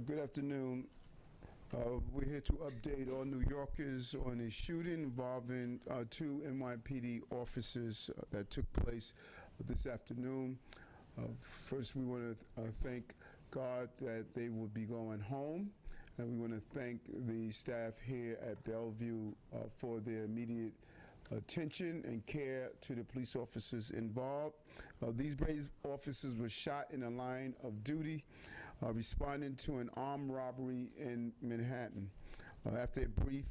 Good afternoon. We're here to update all New Yorkers on a shooting involving two NYPD officers that took place this afternoon. First, we want to thank God that they will be going home, and we want to thank the staff here at Bellevue for their immediate attention and care to the police officers involved. These brave officers were shot in the line of duty responding to an armed robbery in Manhattan. After a brief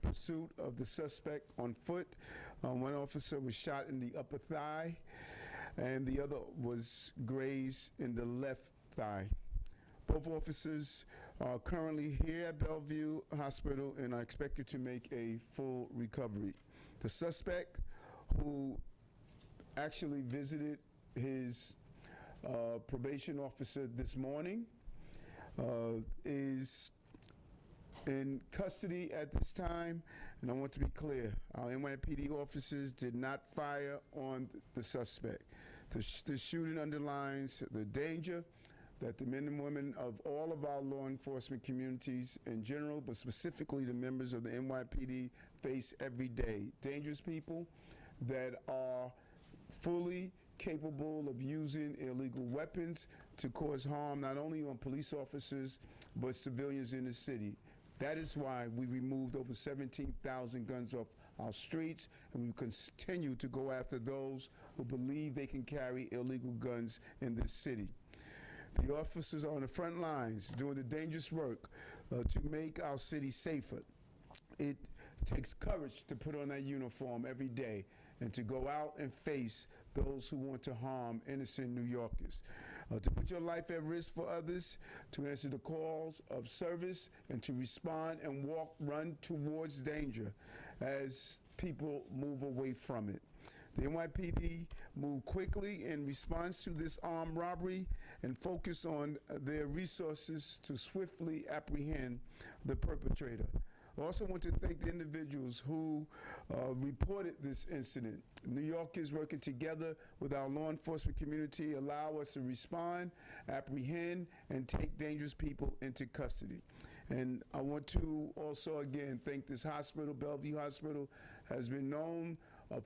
pursuit of the suspect on foot, one officer was shot in the upper thigh and the other was grazed in the left thigh. Both officers are currently here at Bellevue Hospital and are expected to make a full recovery. The suspect, who actually visited his probation officer this morning, is in custody at this time, and I want to be clear, our NYPD officers did not fire on the suspect. The shooting underlines the danger that the men and women of all of our law enforcement communities in general, but specifically the members of the NYPD, face every day. Dangerous people that are fully capable of using illegal weapons to cause harm not only on police officers, but civilians in the city. That is why we removed over 17,000 guns off our streets, and we continue to go after those who believe they can carry illegal guns in this city. The officers are on the front lines doing the dangerous work to make our city safer. It takes courage to put on that uniform every day and to go out and face those who want to harm innocent New Yorkers. To put your life at risk for others, to answer the calls of service, and to respond and run towards danger as people move away from it. The NYPD moved quickly in response to this armed robbery and focused on their resources to swiftly apprehend the perpetrator. I also want to thank the individuals who reported this incident. New Yorkers working together with our law enforcement community allow us to respond, apprehend, and take dangerous people into custody. And I want to also again thank this hospital. Bellevue Hospital has been known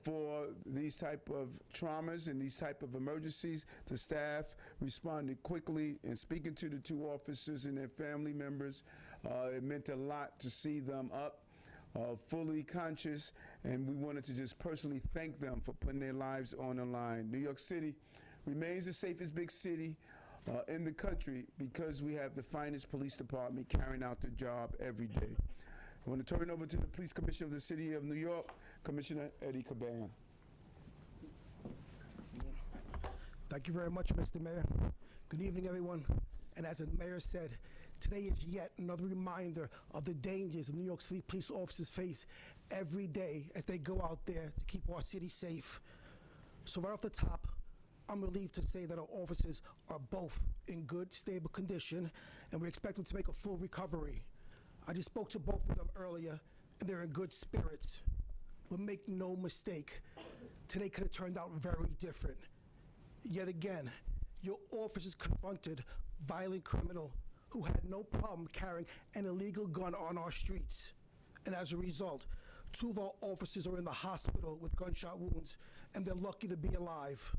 for these type of traumas and these type of emergencies. The staff responded quickly, and speaking to the two officers and their family members, it meant a lot to see them up, fully conscious, and we wanted to just personally thank them for putting their lives on the line. New York City remains the safest big city in the country because we have the finest police department carrying out the job every day. I want to turn it over to the Police Commissioner of the City of New York, Commissioner Eddie Caban. Thank you very much, Mr. Mayor. Good evening, everyone. And as the mayor said, today is yet another reminder of the dangers New York City police officers face every day as they go out there to keep our city safe. So right off the top, I'm relieved to say that our officers are both in good, stable condition, and we expect them to make a full recovery. I just spoke to both of them earlier, and they're in good spirits. But make no mistake, today could have turned out very different. Yet again, your officers confronted violent criminal who had no problem carrying an illegal gun on our streets. And as a result, 2 of our officers are in the hospital with gunshot wounds, and they're lucky to be alive.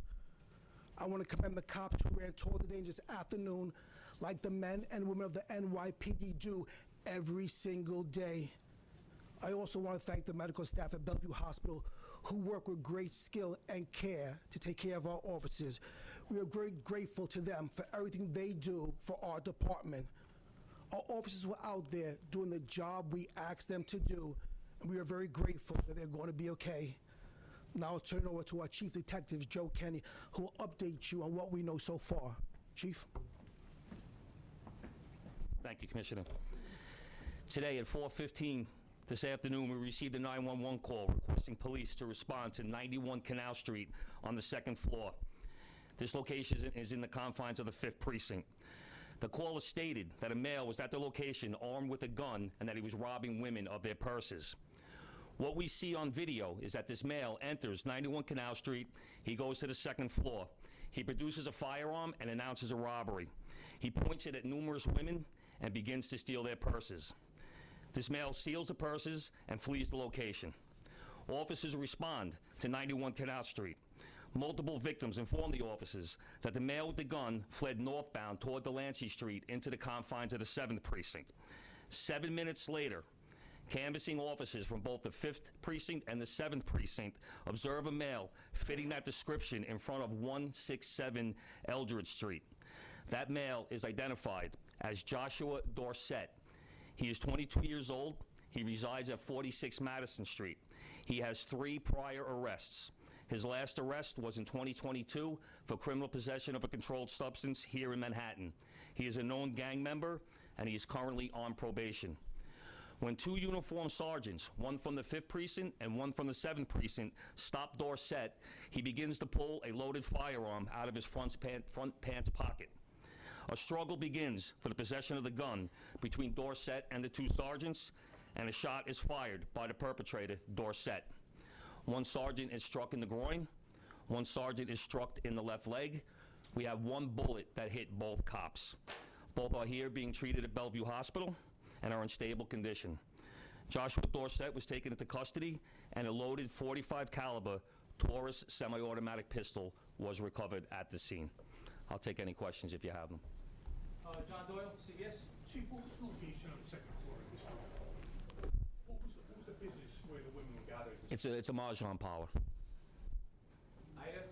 I want to commend the cops who ran toward the danger this afternoon like the men and women of the NYPD do every single day. I also want to thank the medical staff at Bellevue Hospital who work with great skill and care to take care of our officers. We are very grateful to them for everything they do for our department. Our officers were out there doing the job we asked them to do, and we are very grateful that they're going to be okay. Now I'll turn it over to our Chief Detective, Joe Kenny, who will update you on what we know so far. Chief? Thank you, Commissioner. Today at 4:15 this afternoon, we received a 911 call requesting police to respond to 91 Canal Street on the 2nd floor. This location is in the confines of the 5th Precinct. The caller stated that a male was at the location armed with a gun and that he was robbing women of their purses. What we see on video is that this male enters 91 Canal Street, he goes to the 2nd floor. He produces a firearm and announces a robbery. He points it at numerous women and begins to steal their purses. This male steals the purses and flees the location. Officers respond to 91 Canal Street. Multiple victims inform the officers that the male with the gun fled northbound toward Delancey Street into the confines of the 7th Precinct. 7 minutes later, canvassing officers from both the 5th Precinct and the 7th Precinct observe a male fitting that description in front of 167 Eldridge Street. That male is identified as Joshua Dorsett. He is 22 years old. He resides at 46 Madison Street. He has 3 prior arrests. His last arrest was in 2022 for criminal possession of a controlled substance here in Manhattan. He is a known gang member, and he is currently on probation. When 2 uniformed sergeants, one from the 5th Precinct and one from the 7th Precinct, stop Dorsett, he begins to pull a loaded firearm out of his front pants pocket. A struggle begins for the possession of the gun between Dorsett and the 2 sergeants, and a shot is fired by the perpetrator, Dorsett. 1 sergeant is struck in the groin. 1 sergeant is struck in the left leg. We have 1 bullet that hit both cops. Both are here being treated at Bellevue Hospital and are in stable condition. Joshua Dorsett was taken into custody, and a loaded .45 caliber Taurus semi-automatic pistol was recovered at the scene. I'll take any questions if you have them. John Doyle, CBS. Chief, what was the location on the 2nd floor of this building? women were gathered. It's a mahjong parlor. Ida?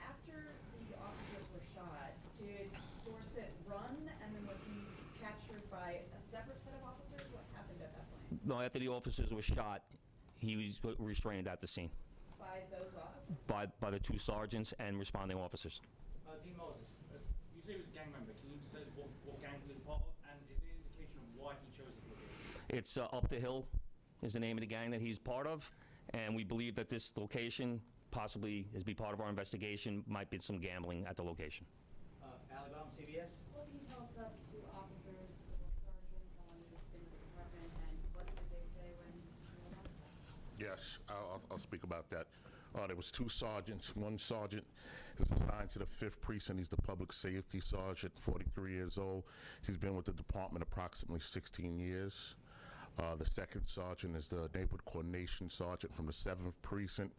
After the officers were shot, did Dorset run, and then was he captured by a separate set of officers? What happened at that point? No, after the officers were shot, he was restrained at the scene By those officers? by the 2 sergeants and responding officers. Dean Moses, you say he was a gang member. Can you tell us what gang he was part of? And is there an indication of why he chose this location? It's Up the Hill is the name of the gang that he's part of, and we believe that this location, possibly as be part of our investigation, might be some gambling at the location. Alabama, CBS? What can you tell us about the 2 officers, the 1 sergeant, how long they've been with the department, and what did they say when you were about? Yes, I'll speak about that. There was 2 sergeants. 1 sergeant is assigned to the 5th precinct. He's the public safety sergeant, 43 years old. He's been with the department approximately 16 years. The 2nd sergeant is the neighborhood coordination sergeant from the 7th precinct.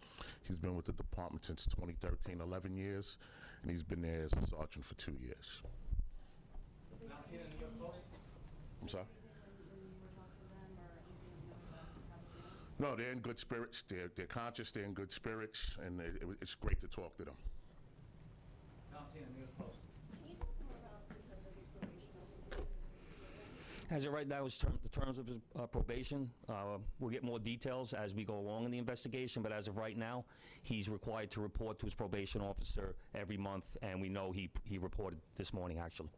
He's been with the department since 2013, 11 years, and he's been there as a sergeant for 2 years. Valentina, New York Post? I'm sorry? When you were talking to them, or anything you know about how they were? No, they're in good spirits. They're conscious. They're in good spirits, and it's great to talk to them. Valentina, New York Post. Can you tell us more about the terms of his probation officer? As of right now, the terms of his probation, we'll get more details as we go along in the investigation, but as of right now, he's required to report to his probation officer every month, and we know he reported this morning, actually.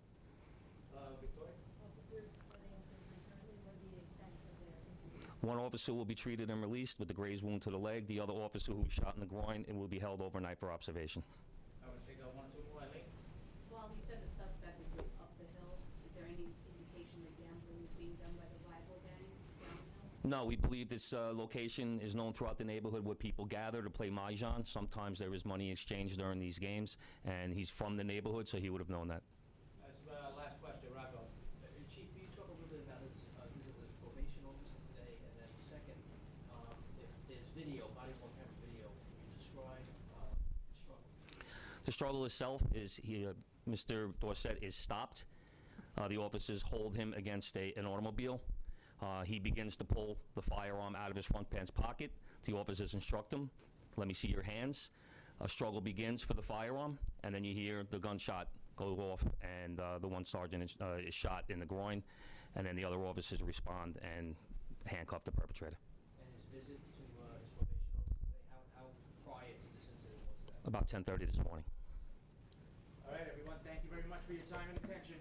Victoria? Officers, are they in prison currently? What are the extent of their injuries? One officer will be treated and released with a grazed wound to the leg. The other officer who was shot in the groin will be held overnight for observation. I want to take 1 or 2 more. Eileen? Well, you said the suspect was with Up the Hill. Is there any indication that gambling is being done by the rival gang down the hill? No, we believe this location is known throughout the neighborhood where people gather to play mahjong. Sometimes there is money exchanged during these games, and he's from the neighborhood, so he would have known that. That's last question, Rocco. Chief, can you talk a little bit about his visit with the probation officer today? And then second, if there's video, body-worn camera video, can you describe the struggle? The struggle itself is Mr. Dorset is stopped. The officers hold him against an automobile. He begins to pull the firearm out of his front pants pocket. The officers instruct him, "Let me see your hands." A struggle begins for the firearm, and then you hear the gunshot go off, and the 1 sergeant is shot in the groin, and then the other officers respond and handcuff the perpetrator. And his visit to his probation officer today, how prior to this incident was that? About 10:30 this morning. All right, everyone, thank you very much for your time and attention.